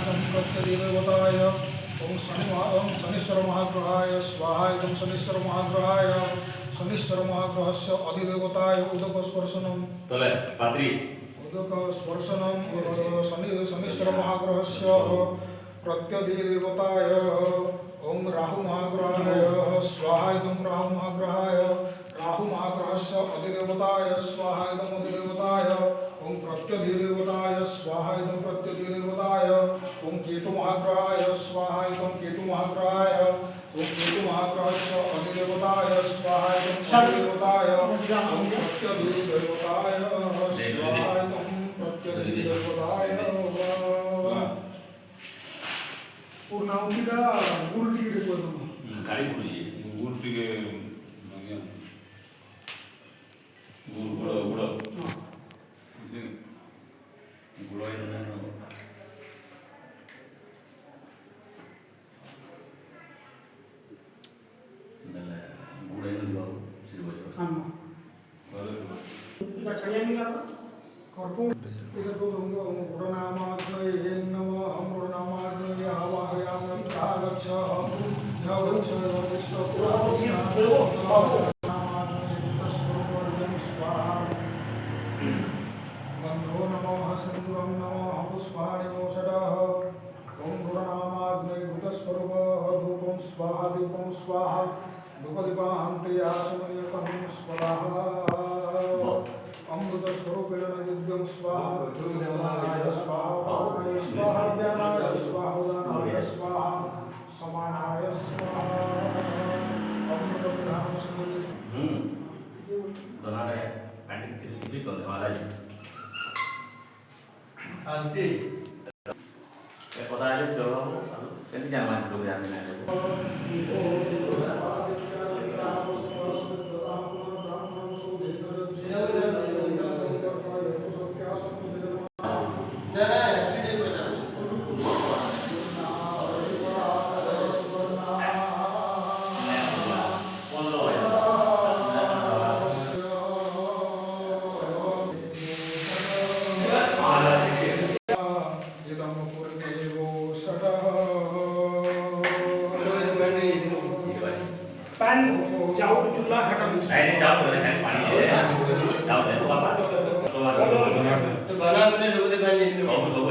इदं प्रत्यधिदेवताय ओम शनिश्चर महाग्रहाय स्वाहा इदं शनिश्चर महाग्रहाय शनिश्चर महाग्रहस्य अधिदेवताय उदक स्पर्शनम तले पात्री उदक स्पर्शनम शनिश्चर महाग्रहस्य प्रत्यधिदेवताय ओम राहु महाग्रहाय स्वाहा इदं राहु महाग्रहाय राहु महाग्रहस्य अधिदेवताय स्वाहा इदं अधिदेवताय ओम प्रत्यधिदेवताय स्वाहा इदं प्रत्यधिदेवताय ओम केतु महाग्रहाय स्वाहा इदं केतु महाग्रहाय ओम केतु महाग्रहस्य अधिदेवताय स्वाहा इदं अधिदेवताय ओम प्रत्यधिदेवताय स्वाहा इदं प्रत्यधिदेवताय पूर्णाहुतिका गुरु टिके कोदम गाड़ी गुरुजी गुरु टिके गुरु गुड़ गुड़ गुड़ कर्पूर इदतो दंगो गुणनामाग्नये नमः हम गुणनामाग्नये आवाहयामि प्रागच्छ यावच्छ वदिष्ठ स्वाहा गन्धो नमः सिन्दूरं नमः पुष्पाणि मोषधः ओम गुणनामाग्नये भूतस्वरूपः धूपं स्वाहा दीपं स्वाहा धूपदीपान्ते आचमनीयकं स्वाहा अमृत स्वरूपेण नैवेद्यं स्वाहा धूपदानाय स्वाहा प्राणाय स्वाहा ज्ञानाय स्वाहा उदानाय स्वाहा समानाय स्वाहा अमृत विधान संगति दोनारे पैंटिंग थी कर वाला जी आंटी ये पता है जो कैसे जानवा लोग जानते हैं जाओ चूल्हा हटा दो नहीं जाओ तो है पानी जाओ तो पापा तो बना मैंने लोगों ने खाने